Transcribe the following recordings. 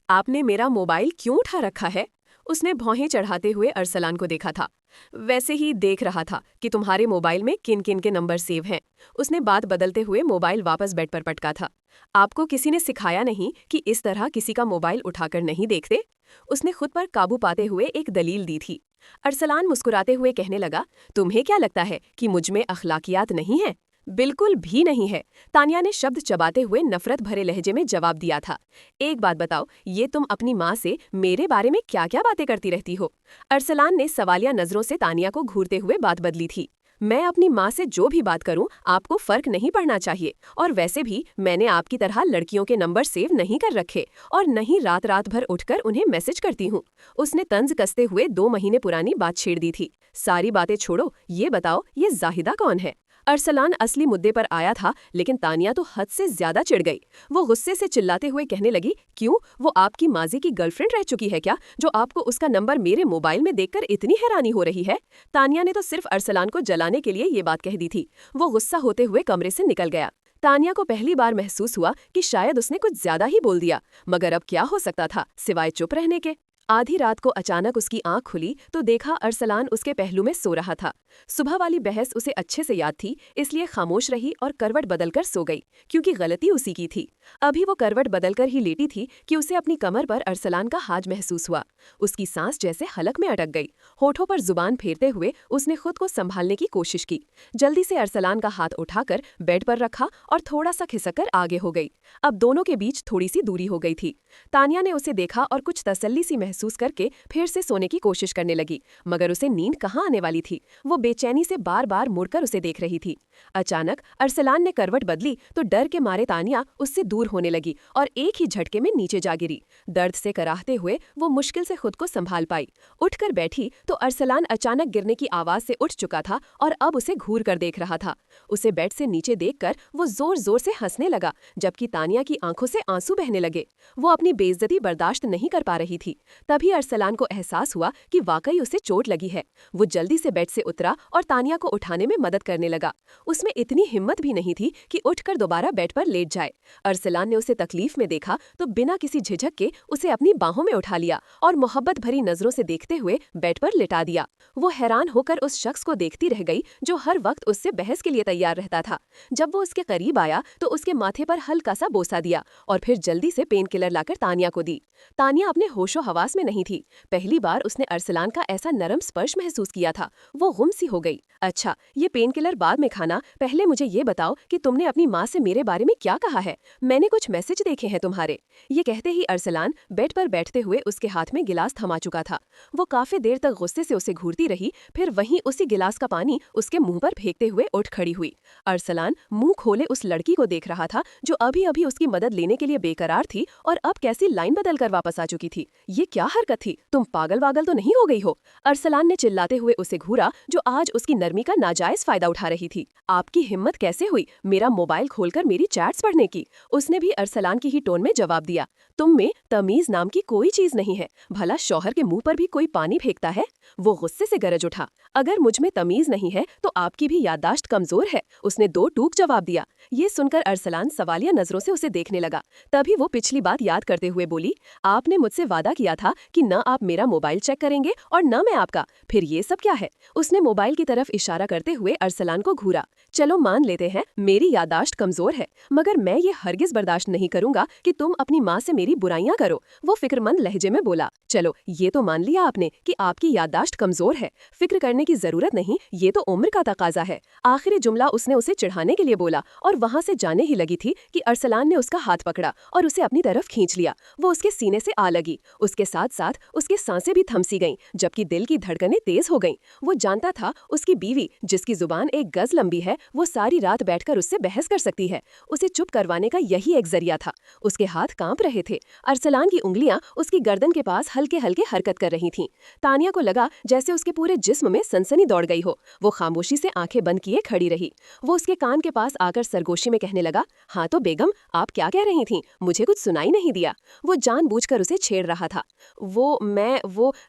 आपने मेरा मोबाइल क्यों उठा रखा है? उसने भौहें चढ़ाते हुए अरसलान को देखा था। वैसे ही देख रहा था कि तुम्हारे मोबाइल में किन किन के नंबर सेव हैं। उसने बात बदलते हुए मोबाइल वापस बेड पर पटका था। आपको किसी ने सिखाया नहीं कि इस तरह किसी का मोबाइल उठाकर नहीं देखते? उसने खुद पर काबू पाते हुए एक दलील दी थी। अरसलान मुस्कुराते हुए कहने लगा, तुम्हें क्या लगता है कि मुझ में अखलाकियात नहीं है? बिल्कुल भी नहीं है। तानिया ने शब्द चबाते हुए नफरत भरे लहजे में जवाब दिया था। एक बात बताओ, ये तुम अपनी माँ से मेरे बारे में क्या क्या बातें करती रहती हो? अरसलान ने सवालिया नजरों से तानिया को घूरते हुए बात बदली थी। मैं अपनी माँ से जो भी बात करूं, आपको फर्क नहीं पड़ना चाहिए। और वैसे भी मैंने आपकी तरह लड़कियों के नंबर सेव नहीं कर रखे और नहीं रात रात भर उठकर उन्हें मैसेज करती हूँ। उसने तंज कसते हुए 2 महीने पुरानी बात छेड़ दी थी। सारी बातें छोड़ो, ये बताओ ये जाहिदा कौन है? अरसलान असली मुद्दे पर आया था, लेकिन तानिया तो हद से ज्यादा चिढ़ गई। वो गुस्से से चिल्लाते हुए कहने लगी, क्यों, वो आपकी माजी की गर्लफ्रेंड रह चुकी है क्या, जो आपको उसका नंबर मेरे मोबाइल में देखकर इतनी हैरानी हो रही है? तानिया ने तो सिर्फ अरसलान को जलाने के लिए ये बात कह दी थी। वो गुस्सा होते हुए कमरे से निकल गया। तानिया को पहली बार महसूस हुआ कि शायद उसने कुछ ज्यादा ही बोल दिया, मगर अब क्या हो सकता था सिवाय चुप रहने के। आधी रात को अचानक उसकी आंख खुली तो देखा अरसलान उसके पहलू में सो रहा था। सुबह वाली बहस उसे अच्छे से याद थी, इसलिए खामोश रही और करवट बदलकर सो गई, क्योंकि गलती उसी की थी। अभी वो करवट बदलकर ही लेटी थी कि उसे अपनी कमर पर अरसलान का हाथ महसूस हुआ। उसकी सांस जैसे हलक में अटक गई। होठों पर जुबान फेरते हुए उसने खुद को संभालने की कोशिश की। जल्दी से अरसलान का हाथ उठाकर बेड पर रखा और थोड़ा सा खिसककर आगे हो गई। अब दोनों के बीच थोड़ी सी दूरी हो गई थी। तानिया ने उसे देखा और कुछ तसल्ली सी महसूस करके फिर से सोने की कोशिश करने लगी, मगर उसे नींद कहाँ आने वाली थी। वो बेचैनी से बार बार मुड़कर उसे देख रही थी। अचानक अरसलान ने करवट बदली तो डर के मारे तानिया उससे दूर होने लगी और एक ही झटके में नीचे जा गिरी। दर्द से कराहते हुए वो मुश्किल से खुद को संभाल पाई। उठकर बैठी तो अरसलान अचानक गिरने की आवाज से उठ चुका था और अब उसे घूर कर देख रहा था। उसे बेड से नीचे देखकर वो जोर जोर से हंसने लगा, जबकि तानिया की आंखों से आंसू बहने लगे। वो अपनी बेइज्जती बर्दाश्त नहीं कर पा रही थी। तभी अरसलान को एहसास हुआ कि वाकई उसे चोट लगी है। वो जल्दी से बेड से उतरा और तानिया को उठाने में मदद करने लगा। उसमें इतनी हिम्मत भी नहीं थी कि उठकर दोबारा बेड पर लेट जाए। अरसलान ने उसे तकलीफ में देखा तो बिना किसी झिझक के उसे अपनी बाहों में उठा लिया और मोहब्बत भरी नजरों से देखते हुए बेड पर लिटा दिया। वो हैरान होकर उस शख्स को देखती रह गई जो हर वक्त उससे बहस के लिए तैयार रहता था। जब वो उसके करीब आया तो उसके माथे पर हल्का सा बोसा दिया और फिर जल्दी से पेन किलर लाकर तानिया को दी। तानिया अपने होशो हवास में नहीं थी। पहली बार उसने अरसलान का ऐसा नरम स्पर्श महसूस किया था। वो गुम सी हो गई। अच्छा, ये पेन किलर बाद में खाना, पहले मुझे ये बताओ कि तुमने अपनी माँ से मेरे बारे में क्या कहा है? मैंने कुछ मैसेज देखे हैं तुम्हारे। ये कहते ही अरसलान बेड पर बैठते हुए उसके हाथ में गिलास थमा चुका था। वो काफी देर तक गुस्से से उसे घूरती रही, फिर वहीं उसी गिलास का पानी उसके मुंह पर फेंकते हुए उठ खड़ी हुई। अरसलान मुंह खोले उस लड़की को देख रहा था जो अभी अभी उसकी मदद लेने के लिए बेकरार थी और अब कैसी लाइन बदल कर वापस आ चुकी थी। ये क्या हरकत थी? तुम पागल वागल तो नहीं हो गई हो? अरसलान ने चिल्लाते हुए उसे घूरा, जो आज उसकी नरमी का नाजायज फायदा उठा रही थी। आपकी हिम्मत कैसे हुई मेरा मोबाइल खोलकर मेरी चैट्स पढ़ने की? उसने भी अरसलान की ही टोन में जवाब दिया। तुम में तमीज नाम की कोई चीज नहीं है। भला शौहर के मुंह पर भी कोई पानी फेंकता है? वो गुस्से से गरज उठा। अगर मुझ में तमीज नहीं है तो आपकी भी याददाश्त कमजोर है, उसने दो टूक जवाब दिया। ये सुनकर अरसलान सवालिया नजरों से उसे देखने लगा। तभी वो पिछली बात याद करते हुए बोली, आपने मुझसे वादा किया था कि न आप मेरा मोबाइल चेक करेंगे और न मैं आपका, फिर ये सब क्या है? उसने मोबाइल की तरफ इशारा करते हुए अरसलान को घूरा। चलो मान लेते हैं मेरी याददाश्त कमजोर है, मगर मैं ये हरगिज बर्दाश्त नहीं करूंगा कि तुम अपनी माँ से मेरी बुराइयां करो। वो फिक्रमंद लहजे में बोला। चलो ये तो मान लिया आपने कि आपकी याददाश्त कमजोर है, फिक्र करने की जरूरत नहीं, ये तो उम्र का तकाजा है। आखिरी जुमला उसने उसे चिढ़ाने के लिए बोला और वहां से जाने ही लगी थी कि अरसलान ने उसका हाथ पकड़ा और उसे अपनी तरफ खींच लिया। वो उसके सीने से आ लगी। उसके साथ साथ उसकी सांसें भी थमसी गईं, जबकि दिल की धड़कनें तेज हो गईं। वो जानता था उसकी बीवी, जिसकी जुबान एक गज लंबी है, वो सारी रात बैठकर उससे बहस कर सकती है। उसे चुप करवाने का यही एक जरिया था। उसके हाथ कांप रहे थे। अरसलान की उंगलियां उसकी गर्दन के पास हल्के हल्के हरकत कर रही थीं। तानिया को लगा जैसे उसके पूरे जिस्म में सनसनी दौड़ गई हो। वो खामोशी से आंखें बंद किए खड़ी रही। वो उसके कान के पास आकर सरगोशी में कहने लगा, हाँ तो बेगम, आप क्या कह रही थीं? मुझे कुछ सुनाई नहीं दिया। वो जानबूझकर उसे छेड़ रहा था।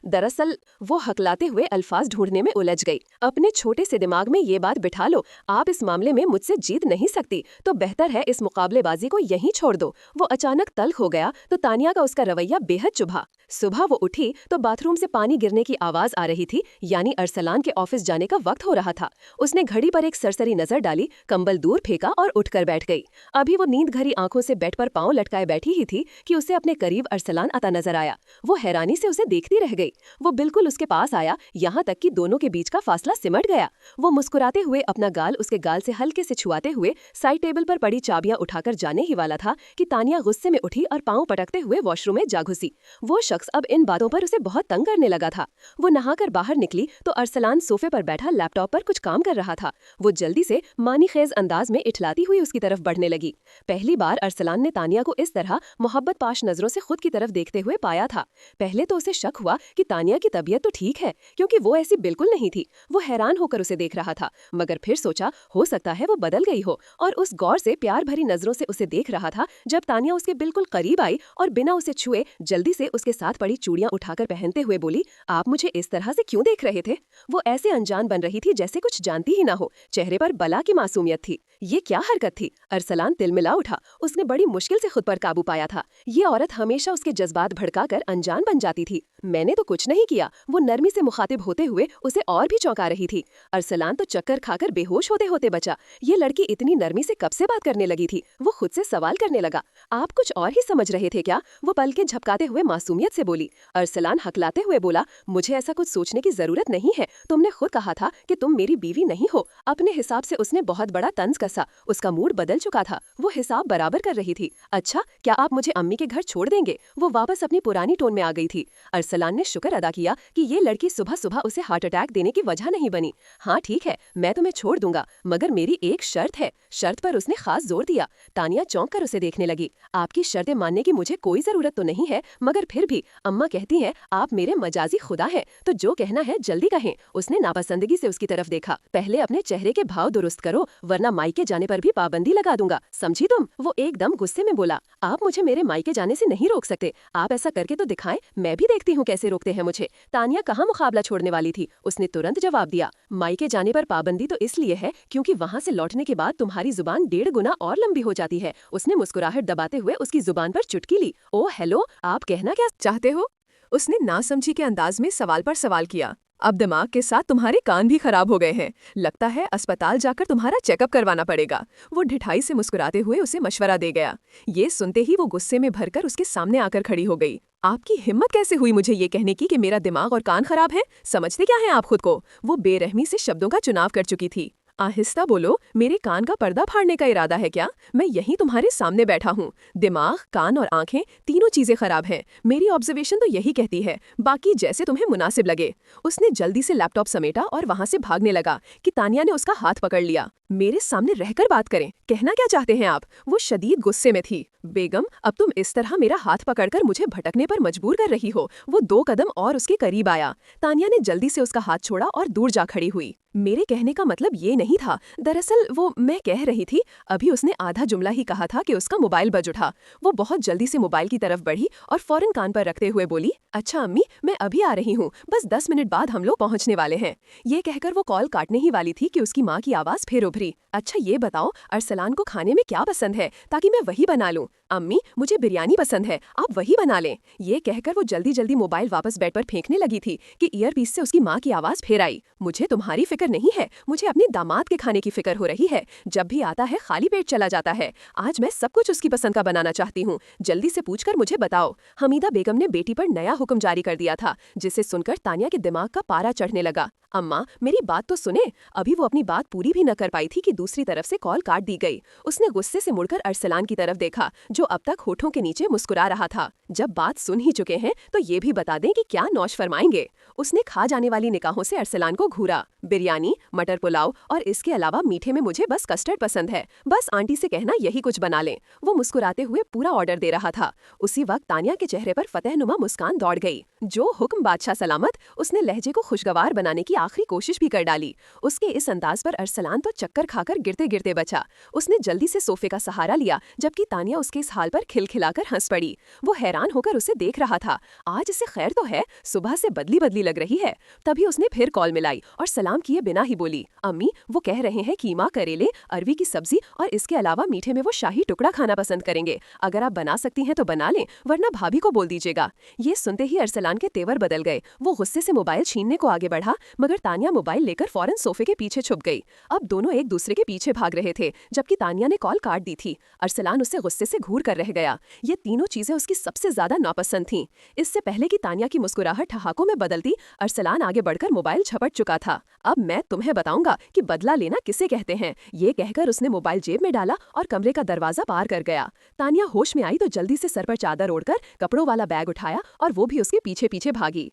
दरअसल वो हकलाते हुए अल्फाज ढूंढने में उलझ गई। अपने छोटे से दिमाग में ये बात बिठा लो, आप इस मामले में मुझसे जीत नहीं सकती, तो बेहतर है इस मुकाबलेबाजी को यहीं छोड़ दो। वो अचानक तल्ख हो गया तो तानिया का उसका रवैया बेहद चुभा। सुबह वो उठी तो बाथरूम से पानी गिरने की आवाज आ रही थी, यानी अरसलान के ऑफिस जाने का वक्त हो रहा था। उसने घड़ी पर एक सरसरी नजर डाली, कंबल दूर फेंका और उठकर बैठ गई। अभी वो नींद घरी आंखों से बेड पर पांव लटकाए बैठी ही थी कि उसे अपने करीब अरसलान आता नजर आया। वो हैरानी से उसे देखती रह गई। वो बिल्कुल उसके पास आया, यहाँ तक कि दोनों के बीच का फासला सिमट गया। वो मुस्कुराते हुए अपना गाल उसके गाल से हल्के से छुआते हुए साइड टेबल पर पड़ी चाबियां उठाकर जाने ही वाला था कि तानिया गुस्से में उठी और पांव पटकते हुए वॉशरूम में जा घुसी। वो शख्स अब इन बातों पर उसे बहुत तंग करने लगा था। वो नहाकर बाहर निकली तो अरसलान सोफे पर बैठा लैपटॉप पर कुछ काम कर रहा था। वो जल्दी से मानीखेज अंदाज में इठलाती हुई उसकी तरफ बढ़ने लगी। पहली बार अरसलान ने तानिया को इस तरह मोहब्बत पाश नजरों से खुद की तरफ देखते हुए पाया था। पहले तो उसे शक हुआ कि तानिया की तबीयत तो ठीक है, क्योंकि वो ऐसी बिल्कुल नहीं थी। वो हैरान होकर उसे देख रहा था, मगर फिर सोचा हो सकता है वो बदल गई हो, और उस गौर से प्यार भरी नजरों से उसे देख रहा था जब तानिया उसके बिल्कुल करीब आई और बिना उसे छुए जल्दी से उसके साथ पड़ी चूड़ियां उठाकर पहनते हुए बोली, आप मुझे इस तरह से क्यों देख रहे थे? वो ऐसे अनजान बन रही थी जैसे कुछ जानती ही ना हो। चेहरे पर बला की मासूमियत थी। ये क्या हरकत थी? अरसलान तिलमिला उठा। उसने बड़ी मुश्किल से खुद पर काबू पाया था। ये औरत हमेशा उसके जज्बात भड़काकर अनजान बन जाती थी। मैंने तो कुछ नहीं किया। वो नरमी से मुखातिब होते हुए उसे और भी चौंका रही थी। अरसलान तो चक्कर खाकर बेहोश होते होते बचा। ये लड़की इतनी नरमी से कब से बात करने लगी थी? वो खुद से सवाल करने लगा, आप कुछ और ही समझ रहे थे क्या? वो पलकें झपकाते हुए मासूमियत से बोली। अरसलान हकलाते हुए बोला, मुझे ऐसा कुछ सोचने की जरूरत नहीं है। तुमने खुद कहा था कि तुम मेरी बीवी नहीं हो। अपने हिसाब से उसने बहुत बड़ा तंज कसा। उसका मूड बदल चुका था। वो हिसाब बराबर कर रही थी। अच्छा, क्या आप मुझे अम्मी के घर छोड़ देंगे? वो वापस अपनी पुरानी टोन में आ गई थी। अरसलान ने शुक्र अदा किया कि ये लड़की सुबह सुबह उसे हार्ट अटैक देने की वजह नहीं बनी। हाँ ठीक है, मैं तुम्हें छोड़ दूंगा, मगर मेरी एक शर्त है। शर्त पर उसने खास जोर दिया। तानिया चौंक कर उसे देखने लगी। आपकी शर्तें मानने की मुझे कोई जरूरत तो नहीं है, मगर फिर भी अम्मा कहती हैं आप मेरे मजाजी खुदा हैं, तो जो कहना है जल्दी कहें। उसने नापसंदगी से उसकी तरफ देखा। पहले अपने चेहरे के भाव दुरुस्त करो, वरना मायके जाने पर भी पाबंदी लगा दूंगा, समझी तुम? वो एकदम गुस्से में बोला, आप मुझे मेरे मायके जाने से नहीं रोक सकते। आप ऐसा करके तो दिखाएं, मैं भी देखती हूँ कैसे रोकते हैं मुझे। तानिया कहाँ मुकाबला छोड़ने वाली थी। उसने तुरंत जवाब दिया, मायके जाने पर पाबंदी तो इसलिए है क्योंकि वहाँ से लौटने के बाद तुम्हारी जुबान 1.5 गुना और लंबी हो जाती है। उसने मुस्कुराहट दबाते हुए उसकी जुबान पर चुटकी ली। ओ हेलो, आप कहना क्या चाहते हो? उसने नासमझी के अंदाज में सवाल पर सवाल किया। अब दिमाग के साथ तुम्हारे कान भी खराब हो गए हैं। लगता है अस्पताल जाकर तुम्हारा चेकअप करवाना पड़ेगा। वो ढिठाई से मुस्कुराते हुए उसे मशवरा दे गया। ये सुनते ही वो गुस्से में भरकर उसके सामने आकर खड़ी हो गई। आपकी हिम्मत कैसे हुई मुझे ये कहने की कि मेरा दिमाग और कान खराब है? समझते क्या हैं आप खुद को? वो बेरहमी से शब्दों का चुनाव कर चुकी थी। आहिस्ता बोलो, मेरे कान का पर्दा फाड़ने का इरादा है क्या? मैं यहीं तुम्हारे सामने बैठा हूँ। दिमाग, कान और आंखें तीनों चीजें खराब हैं। मेरी ऑब्जर्वेशन तो यही कहती है, बाकी जैसे तुम्हें मुनासिब लगे। उसने जल्दी से लैपटॉप समेटा और वहां से भागने लगा कि तानिया ने उसका हाथ पकड़ लिया। मेरे सामने रहकर बात करें, कहना क्या चाहते हैं आप? वो शदीद गुस्से में थी। बेगम, अब तुम इस तरह मेरा हाथ पकड़कर मुझे भटकने पर मजबूर कर रही हो। वो 2 कदम और उसके करीब आया। तानिया ने जल्दी से उसका हाथ छोड़ा और दूर जा खड़ी हुई। मेरे कहने का मतलब ये नहीं था। दरअसल वो मैं कह रही थी। अभी उसने आधा जुमला ही कहा था कि उसका मोबाइल बज उठा। वो बहुत जल्दी से मोबाइल की तरफ बढ़ी और फौरन कान पर रखते हुए बोली, अच्छा अम्मी, मैं अभी आ रही हूँ, बस 10 मिनट बाद हम लोग पहुँचने वाले हैं। ये कहकर वो कॉल काटने ही वाली थी कि उसकी माँ की आवाज़ फिर उभरी। अच्छा ये बताओ, अरसलान को खाने में क्या पसंद है ताकि मैं वही बना लूँ? अम्मी, मुझे बिरयानी पसंद है, आप वही बना लें। ये कहकर वो जल्दी जल्दी मोबाइल वापस बेड पर फेंकने लगी थी कि ईयरपीस से उसकी माँ की आवाज़ फिर आई। मुझे तुम्हारी फिक्र नहीं है, मुझे अपने दामाद के खाने की फिक्र हो रही है। जब भी आता है खाली पेट चला जाता है। आज मैं सब कुछ उसकी पसंद का बनाना चाहती हूँ। जल्दी से पूछकर मुझे बताओ। हमीदा बेगम ने बेटी पर नया हुक्म जारी कर दिया था, जिसे सुनकर तानिया के दिमाग का पारा चढ़ने लगा। अम्मा, मेरी बात तो सुने। अभी वो अपनी बात पूरी भी न कर पाई थी कि दूसरी तरफ से कॉल काट दी गई। उसने गुस्से से मुड़कर अरसलान की तरफ देखा, जो अब तक होठों के नीचे मुस्कुरा रहा था। जब बात सुन ही चुके हैं तो ये भी बता दें कि क्या नौश फरमाएंगे। उसने खा जाने वाली निगाहों से अरसलान को घूरा। बिरयानी बिरयानी, मटर पुलाव और इसके अलावा मीठे में मुझे बस कस्टर्ड पसंद है। बस आंटी से कहना यही कुछ बना लें। वो मुस्कुराते हुए पूरा ऑर्डर दे रहा था। उसी वक्त तानिया के चेहरे पर फतेहनुमा मुस्कान दौड़ गई। जो हुक्म बादशाह सलामत। उसने लहजे को खुशगवार बनाने की आखिरी कोशिश भी कर डाली। उसके इस अंदाज पर अरसलान तो चक्कर खाकर गिरते गिरते बचा। उसने जल्दी से सोफे का सहारा लिया, जबकि तानिया उसके इस हाल पर खिलखिलाकर हंस पड़ी। वो हैरान होकर उसे देख रहा था। आज इसे खैर तो है, सुबह से बदली बदली लग रही है। तभी उसने फिर कॉल मिलाई और सलाम किए बिना ही बोली, अम्मी वो कह रहे हैं कीमा, करेले, अरवी की सब्जी और इसके अलावा मीठे में वो शाही टुकड़ा खाना पसंद करेंगे। अगर आप बना सकती हैं तो बना लें, वरना भाभी को बोल दीजिएगा। ये सुनते ही अरसलान के तेवर बदल गए। वो गुस्से से मोबाइल छीनने को आगे बढ़ा, मगर तानिया मोबाइल लेकर फौरन सोफे के पीछे छुप गई। अब दोनों एक दूसरे के पीछे भाग रहे थे, जबकि तानिया ने कॉल काट दी थी। अरसलान उसे गुस्से से घूर कर रह गया। ये तीनों चीजें उसकी सबसे ज्यादा नापसंद थीं। इससे पहले कि तानिया की मुस्कुराहट ठहाकों में बदलती, अरसलान आगे बढ़कर मोबाइल झपट चुका था। अब मैं तुम्हें बताऊंगा कि बदला लेना किसे कहते हैं। ये कहकर उसने मोबाइल जेब में डाला और कमरे का दरवाजा पार कर गया। तानिया होश में आई तो जल्दी से सर पर चादर ओढ़कर कपड़ों वाला बैग उठाया और वो भी उसके पीछे पीछे भागी।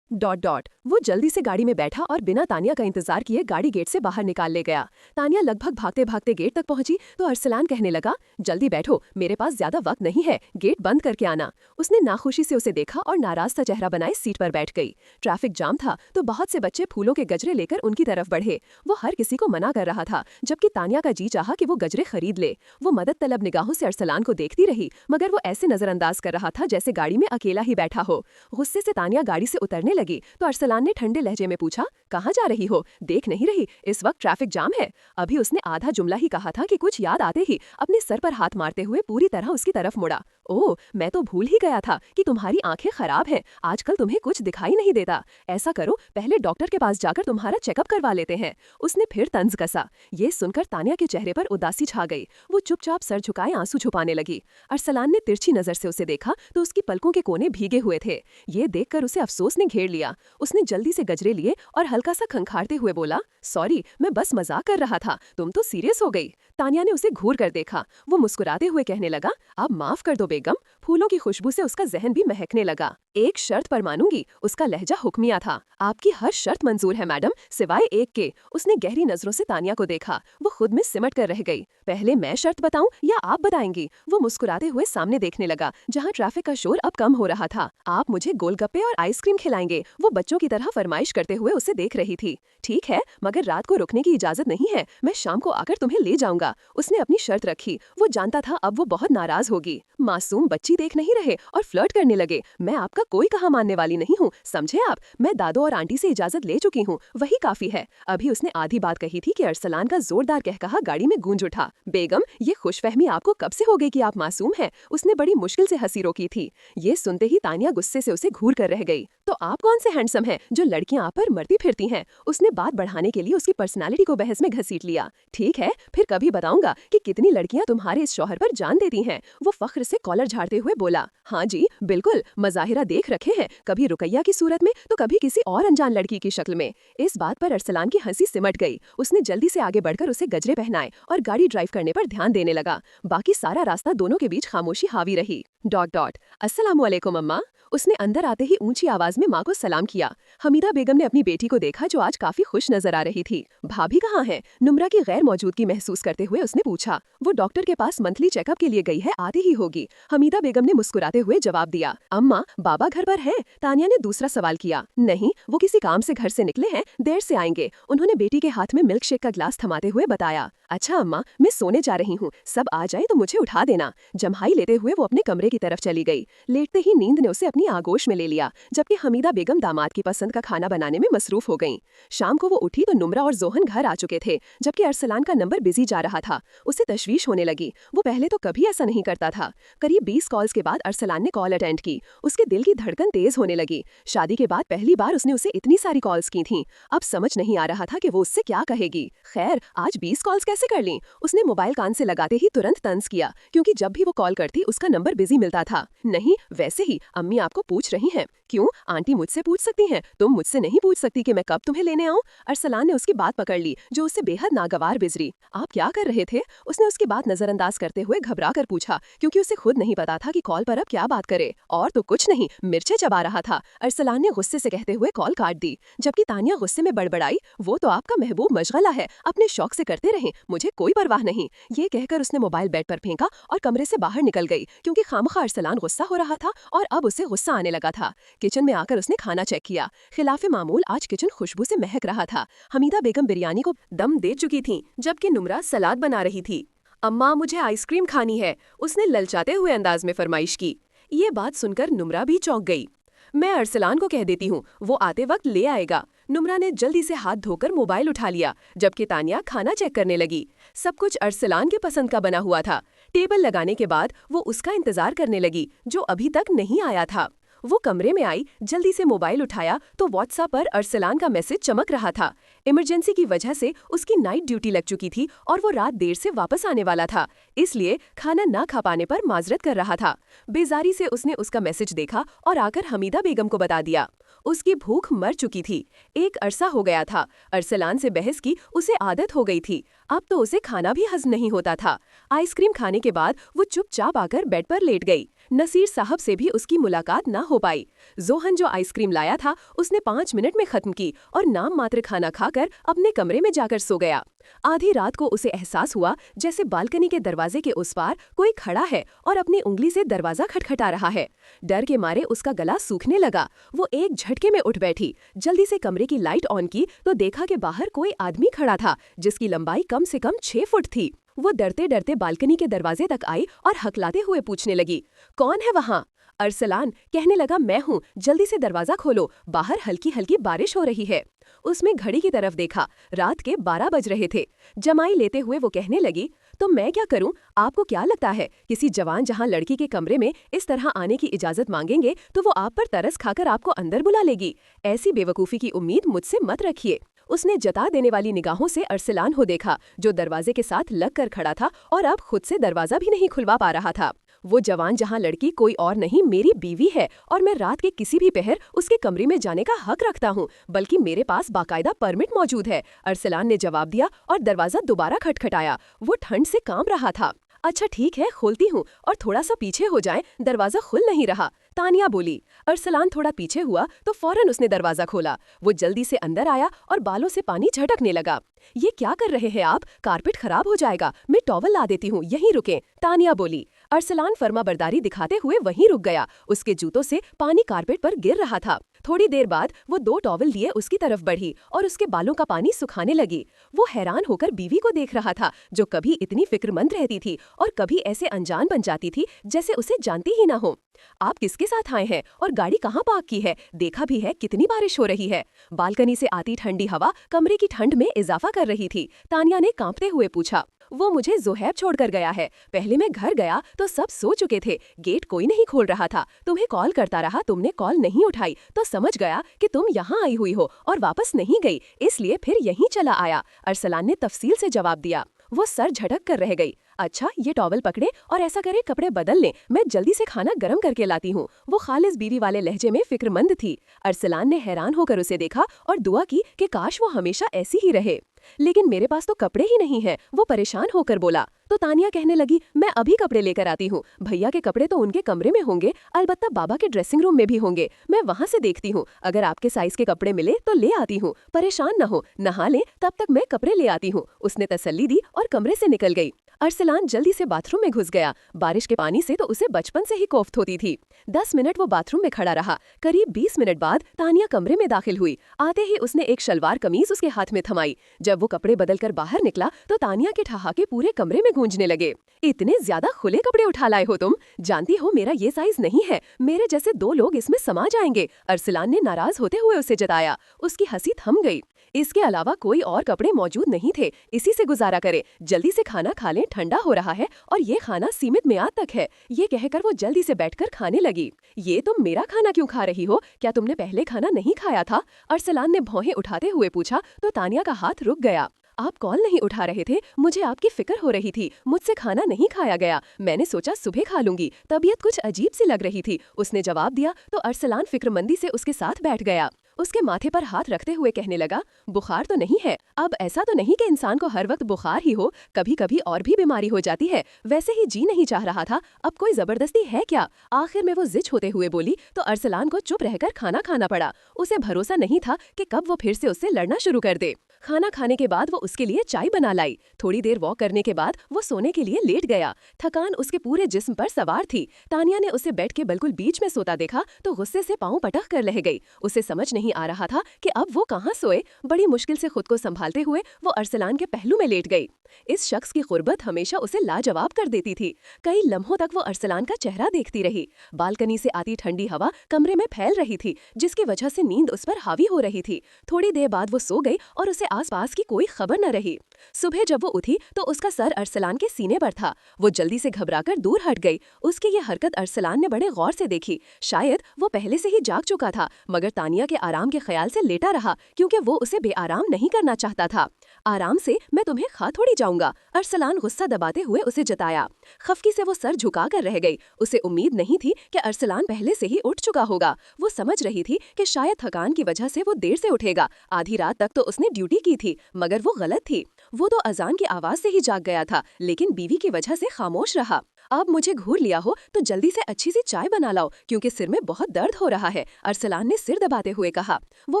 वो जल्दी से गाड़ी में बैठा और बिना तानिया का इंतजार किए गाड़ी गेट से बाहर निकाल ले गया। तानिया लगभग भागते भागते गेट तक पहुंची तो अरसलान कहने लगा, जल्दी बैठो, मेरे पास ज्यादा वक्त नहीं है, गेट बंद करके आना। उसने नाखुशी से उसे देखा और नाराज सा चेहरा बनाए सीट पर बैठ गई। ट्रैफिक जाम था तो बहुत से बच्चे फूलों के गजरे लेकर उनकी तरफ बढ़े। वो हर किसी को मना कर रहा था, जबकि तानिया का जी चाहा कि वो गजरे खरीद ले। वो मदद तलब निगाहों से अरसलान को देखती रही, मगर वो ऐसे नजरअंदाज कर रहा था जैसे गाड़ी में अकेला ही बैठा हो। गुस्से से तानिया गाड़ी से उतरने लगी तो अरसलान ने ठंडे लहजे में पूछा, कहाँ जा रही हो? देख नहीं रही इस वक्त ट्रैफिक जाम है? अभी उसने आधा जुमला ही कहा था कि कुछ याद आते ही अपने सर पर हाथ मारते हुए पूरी तरह उसकी तरफ मुड़ा। ओह, मैं तो भूल ही गया था कि तुम्हारी आंखें खराब हैं। आजकल तुम्हें कुछ दिखाई नहीं देता। ऐसा करो, पहले डॉक्टर के पास जाकर तुम्हारा चेकअप करवा लेते हैं। उसने फिर तंज कसा। ये सुनकर तानिया के चेहरे पर उदासी छा गई। वो चुपचाप सर झुकाए आंसू छुपाने लगी। अरसलान ने तिरछी नजर से उसे देखा तो उसकी पलकों के कोने भीगे हुए थे। ये देखकर उसे अफसोस ने घेर लिया। उसने जल्दी से गजरे लिए और हल्का सा खंखारते हुए बोला, सॉरी, मैं बस मजाक कर रहा था, तुम तो सीरियस हो गई। तानिया ने उसे घूर कर देखा। वो मुस्कुराते हुए कहने लगा, अब माफ कर दो बेगम। फूलों की खुशबू से उसका जहन भी महकने लगा। एक शर्त पर मानूंगी। उसका लहजा हुक्मिया था। आपकी हर शर्त मंजूर है मैडम, सिवाय एक के। उसने गहरी नजरों से तानिया को देखा। वो खुद में सिमट कर रह गई। पहले मैं शर्त बताऊं या आप बताएंगी? वो मुस्कुराते हुए सामने देखने लगा, जहाँ ट्रैफिक का शोर अब कम हो रहा था। आप मुझे गोलगप्पे और आइसक्रीम खिलाएंगे? वो बच्चों की तरह फरमाइश करते हुए उसे देख रही थी। ठीक है, मगर रात को रुकने की इजाजत नहीं है। मैं शाम को आकर तुम्हें ले जाऊंगा। उसने अपनी शर्त रखी। वो जानता था अब वो बहुत नाराज होगी। मासूम बच्ची देख नहीं रहे और फ्लर्ट करने लगे। मैं आपका कोई कहा मानने वाली नहीं हूँ, समझे आप? मैं दादो और आंटी से इजाजत ले चुकी हूँ, वही काफी है। अभी उसने आधी बात कही थी कि अरसलान का जोरदार कहकहा गाड़ी में गूंज उठा। बेगम, ये खुशफहमी आपको कब से हो गई कि आप मासूम हैं? उसने बड़ी मुश्किल से हंसी रोकी थी। ये सुनते ही तानिया गुस्से से उसे घूर कर रह गई। तो आप कौन से हैंडसम हैं जो लड़कियां आप पर मरती फिरती हैं? उसने बात बढ़ाने के लिए उसकी पर्सनालिटी को बहस में घसीट लिया। ठीक है, फिर कभी बताऊंगा कि कितनी लड़कियां तुम्हारे इस शौहर पर जान देती हैं। वो फख्र से कॉलर झाड़ते हुए बोला, हाँ जी बिल्कुल, मजाहिरा देख रखे हैं, कभी रुकैया की सूरत में तो कभी किसी और अनजान लड़की की शक्ल में। इस बात पर अरसलान की हंसी सिमट गई। उसने जल्दी से आगे बढ़कर उसे गजरे पहनाए और गाड़ी ड्राइव करने पर ध्यान देने लगा। बाकी सारा रास्ता दोनों के बीच खामोशी हावी रही। अस्सलामु अलैकुम अम्मा। उसने अंदर आते ही ऊंची आवाज में माँ को सलाम किया। हमीदा बेगम ने अपनी बेटी को देखा जो आज काफी खुश नजर आ रही थी। भाभी कहाँ है? नुम्रा की गैर मौजूदगी महसूस करते हुए उसने पूछा। वो डॉक्टर के पास मंथली चेकअप के लिए गई है, आती ही होगी। हमीदा बेगम ने मुस्कुराते हुए जवाब दिया। अम्मा, बाबा घर पर हैं? तानिया ने दूसरा सवाल किया। नहीं, वो किसी काम से घर से निकले हैं, देर से आएंगे। उन्होंने बेटी के हाथ में मिल्क शेक का ग्लास थमाते हुए बताया। अच्छा अम्मा, मैं सोने जा रही हूँ, सब आ जाए तो मुझे उठा देना। जम्हाई लेते हुए वो अपने कमरे की तरफ चली गई। लेटते ही नींद ने उसे अपनी आगोश में ले लिया, जबकि हमीदा बेगम दामाद की पसंद का खाना बनाने में मसरूफ हो गईं। शाम को वो उठी तो नुम्रा और जोहन घर आ चुके थे, जबकि अरसलान का नंबर बिजी जा रहा था। उसे तशवीश होने लगी। वो पहले तो कभी ऐसा नहीं करता था। करीब 20 कॉल्स के बाद अरसलान ने कॉल अटेंड की। उसके दिल की धड़कन तेज होने लगी। शादी के बाद पहली बार उसने उसे इतनी सारी कॉल्स की थीं। अब समझ नहीं आ रहा था कि वो उससे क्या कहेगी। खैर, आज 20 कॉल्स कैसे कर लीं? उसने मोबाइल कान से लगाते ही तुरंत तंज किया, क्योंकि जब भी वो कॉल करती उसका नंबर बिजी मिलता था। नहीं, वैसे ही अम्मी आपको पूछ रही हैं। क्यों? आंटी मुझसे पूछ सकती हैं, तुम मुझसे नहीं पूछ सकती कि मैं कब तुम्हें लेने आऊं? अरसलान ने उसकी बात पकड़ ली, जो उससे बेहद नागवार गुजरी। आप क्या कर रहे थे? उसने उसकी बात नजरअंदाज करते हुए घबरा कर पूछा, क्योंकि उसे खुद नहीं पता था कि कॉल पर अब क्या बात करे। और तो कुछ नहीं, मिर्चें चबा रहा था, अरसलान ने गुस्से से कहते हुए कॉल काट दी। जबकि तानिया गुस्से में बड़बड़ाई, वो तो आपका महबूब मशगला है, अपने शौक से करते रहें, मुझे कोई परवाह नहीं। ये कहकर उसने मोबाइल बेड पर फेंका और कमरे से बाहर निकल गई, क्योंकि खामखा अरसलान गुस्सा हो रहा था और अब उसे गुस्सा आने लगा था। किचन में आकर उसने खाना चेक किया। खिलाफे मामूल आज किचन खुशबू से महक रहा था। हमीदा बेगम बिरयानी को दम दे चुकी थी, जबकि नुमरा सलाद बना रही थी। अम्मा, मुझे आइसक्रीम खानी है, उसने ललचाते हुए अंदाज में फरमाइश की। ये बात सुनकर नुमरा भी चौंक गई। मैं अरसलान को कह देती हूँ, वो आते वक्त ले आएगा। नुमरा ने जल्दी से हाथ धोकर मोबाइल उठा लिया, जबकि तानिया खाना चेक करने लगी। सब कुछ अरसलान के पसंद का बना हुआ था। टेबल लगाने के बाद वो उसका इंतजार करने लगी, जो अभी तक नहीं आया था। वो कमरे में आई, जल्दी से मोबाइल उठाया तो व्हाट्सएप पर अरसलान का मैसेज चमक रहा था। इमरजेंसी की वजह से उसकी नाइट ड्यूटी लग चुकी थी और वो रात देर से वापस आने वाला था, इसलिए खाना ना खा पाने पर माजरत कर रहा था। बेजारी से उसने उसका मैसेज देखा और आकर हमीदा बेगम को बता दिया। उसकी भूख मर चुकी थी। एक अरसा हो गया था, अरसलान से बहस की उसे आदत हो गई थी। अब तो उसे खाना भी हजम नहीं होता था। आइसक्रीम खाने के बाद वो चुपचाप आकर बेड पर लेट गई। नसीर साहब से भी उसकी मुलाकात ना हो पाई। जोहन जो आइसक्रीम लाया था उसने 5 मिनट में खत्म की और नाम मात्र खाना खाकर अपने कमरे में जाकर सो गया। आधी रात को उसे एहसास हुआ जैसे बालकनी के दरवाजे के उस पार कोई खड़ा है और अपनी उंगली से दरवाजा खटखटा रहा है। डर के मारे उसका गला सूखने लगा। वो एक झटके में उठ बैठी, जल्दी से कमरे की लाइट ऑन की तो देखा कि बाहर कोई आदमी खड़ा था, जिसकी लंबाई कम से कम 6 फुट थी। वो डरते डरते बालकनी के दरवाजे तक आई और हकलाते हुए पूछने लगी, कौन है वहाँ? अरसलान कहने लगा, मैं हूँ, जल्दी से दरवाजा खोलो, बाहर हल्की हल्की बारिश हो रही है। उसमें घड़ी की तरफ देखा, रात के 12 बज रहे थे। जमाई लेते हुए वो कहने लगी, तो मैं क्या करूं? आपको क्या लगता है किसी जवान जहां लड़की के कमरे में इस तरह आने की इजाजत मांगेंगे तो वो आप पर तरस खाकर आपको अंदर बुला लेगी? ऐसी बेवकूफ़ी की उम्मीद मुझसे मत रखिए। उसने जता देने वाली निगाहों से अरसलान को देखा, जो दरवाजे के साथ लग कर खड़ा था और अब खुद से दरवाजा भी नहीं खुलवा पा रहा था। वो जवान जहां लड़की कोई और नहीं, मेरी बीवी है और मैं रात के किसी भी पहर उसके कमरे में जाने का हक रखता हूं, बल्कि मेरे पास बाकायदा परमिट मौजूद है। अरसलान ने जवाब दिया और दरवाजा दोबारा खटखटाया। वो ठंड से कांप रहा था। अच्छा ठीक है, खोलती हूँ, और थोड़ा सा पीछे हो जाएं, दरवाजा खुल नहीं रहा, तानिया बोली। अरसलान थोड़ा पीछे हुआ तो फौरन उसने दरवाजा खोला। वो जल्दी से अंदर आया और बालों से पानी झटकने लगा। ये क्या कर रहे हैं आप? कारपेट खराब हो जाएगा, मैं टॉवल ला देती हूँ, यहीं रुकें, तानिया बोली। अरसलान फर्माबरदारी दिखाते हुए वहीं रुक गया। उसके जूतों से पानी कारपेट पर गिर रहा था। थोड़ी देर बाद वो 2 टॉवल लिए उसकी तरफ बढ़ी और उसके बालों का पानी सुखाने लगी। वो हैरान होकर बीवी को देख रहा था, जो कभी इतनी फिक्रमंद रहती थी और कभी ऐसे अनजान बन जाती थी जैसे उसे जानती ही ना हो। आप किसके साथ आए हैं और गाड़ी कहाँ पार्क की है? देखा भी है कितनी बारिश हो रही है? बालकनी से आती ठंडी हवा कमरे की ठंड में इजाफा कर रही थी, तानिया ने कांपते हुए पूछा। वो मुझे जोहैब छोड़कर गया है। पहले मैं घर गया तो सब सो चुके थे, गेट कोई नहीं खोल रहा था। तुम्हें कॉल करता रहा, तुमने कॉल नहीं उठाई तो समझ गया कि तुम यहाँ आई हुई हो और वापस नहीं गई, इसलिए फिर यहीं चला आया, अरसलान ने तफसील से जवाब दिया। वो सर झटक कर रह गई। अच्छा, ये टॉवल पकड़े और ऐसा करे कपड़े बदल लें, मैं जल्दी से खाना गर्म करके लाती हूँ। वो खालिस बीवी वाले लहजे में फिक्रमंद थी। अरसलान ने हैरान होकर उसे देखा और दुआ की कि काश वो हमेशा ऐसी ही रहे। लेकिन मेरे पास तो कपड़े ही नहीं हैं, वो परेशान होकर बोला। तो तानिया कहने लगी, मैं अभी कपड़े लेकर आती हूँ। भैया के कपड़े तो उनके कमरे में होंगे, अलबत्ता बाबा के ड्रेसिंग रूम में भी होंगे, मैं वहाँ से देखती हूँ। अगर आपके साइज के कपड़े मिले तो ले आती हूँ, परेशान न हो, नहा ले, तब तक मैं कपड़े ले आती हूँ, उसने तसल्ली दी और कमरे से निकल गई। अरसलान जल्दी से बाथरूम में घुस गया। बारिश के पानी से तो उसे बचपन से ही कोफ्त होती थी। 10 मिनट वो बाथरूम में खड़ा रहा। करीब 20 मिनट बाद तानिया कमरे में दाखिल हुई। आते ही उसने एक शलवार कमीज उसके हाथ में थमाई। जब वो कपड़े बदलकर बाहर निकला तो तानिया के ठहाके पूरे कमरे में गूंजने लगे। इतने ज्यादा खुले कपड़े उठा लाए हो तुम? जानती हो मेरा ये साइज नहीं है, मेरे जैसे 2 लोग इसमें समा जाएंगे, अरसलान ने नाराज होते हुए उसे जताया। उसकी हंसी थम गई। इसके अलावा कोई और कपड़े मौजूद नहीं थे, इसी से गुजारा करे, जल्दी से खाना खा लें, ठंडा हो रहा है और ये खाना सीमित मियाद तक है। ये कहकर वो जल्दी से बैठकर खाने लगी। ये तुम मेरा खाना क्यों खा रही हो? क्या तुमने पहले खाना नहीं खाया था? अरसलान ने भौहें उठाते हुए पूछा तो तानिया का हाथ रुक गया। आप कॉल नहीं उठा रहे थे, मुझे आपकी फिक्र हो रही थी, मुझसे खाना नहीं खाया गया, मैंने सोचा सुबह खा लूंगी, तबीयत कुछ अजीब सी लग रही थी। उसने जवाब दिया तो अरसलान फिक्रमंदी से उसके साथ बैठ गया। उसके माथे पर हाथ रखते हुए कहने लगा, बुखार तो नहीं है। अब ऐसा तो नहीं कि इंसान को हर वक्त बुखार ही हो, कभी कभी और भी बीमारी हो जाती है। वैसे ही जी नहीं चाह रहा था, अब कोई जबरदस्ती है क्या? आखिर में वो जिद होते हुए बोली तो अरसलान को चुप रहकर खाना खाना पड़ा। उसे भरोसा नहीं था कि कब वो फिर से उससे लड़ना शुरू कर दे। खाना खाने के बाद वो उसके लिए चाय बना लाई। थोड़ी देर वॉक करने के बाद वो सोने के लिए लेट गया। थकान उसके पूरे जिस्म पर सवार थी। तानिया ने उसे बेड के बिल्कुल बीच में सोता देखा तो गुस्से से पांव पटक कर रह गई। उसे समझ नहीं आ रहा था कि अब वो कहाँ सोए। बड़ी मुश्किल से खुद को संभालते हुए वो अरसलान के पहलू में लेट गई। इस शख्स की कुर्बत हमेशा उसे लाजवाब कर देती थी। कई लम्हों तक वो अरसलान का चेहरा देखती रही। बालकनी से आती ठंडी हवा कमरे में फैल रही थी, जिसकी वजह से नींद उस पर हावी हो रही थी। थोड़ी देर बाद वो सो गई और उसे आसपास की कोई खबर न रही। सुबह जब वो उठी तो उसका सर अरसलान के सीने पर था। वो जल्दी से घबराकर दूर हट गई। उसकी ये हरकत अरसलान ने बड़े गौर से देखी। शायद वो पहले से ही जाग चुका था, मगर तानिया के आराम के ख्याल से लेटा रहा, क्योंकि वो उसे बेआराम नहीं करना चाहता था। आराम से, मैं तुम्हें खा थोड़ी जाऊंगा, अरसलान गुस्सा दबाते हुए उसे जताया। खफकी से वो सर झुका कर रह गई। उसे उम्मीद नहीं थी कि अरसलान पहले से ही उठ चुका होगा। वो समझ रही थी कि शायद थकान की वजह से वो देर से उठेगा। आधी रात तक तो उसने ड्यूटी की थी, मगर वो गलत थी। वो तो अजान की आवाज से ही जाग गया था, लेकिन बीवी की वजह से खामोश रहा। अब मुझे घूर लिया हो तो जल्दी से अच्छी सी चाय बना लाओ, क्योंकि सिर में बहुत दर्द हो रहा है, अरसलान ने सिर दबाते हुए कहा। वो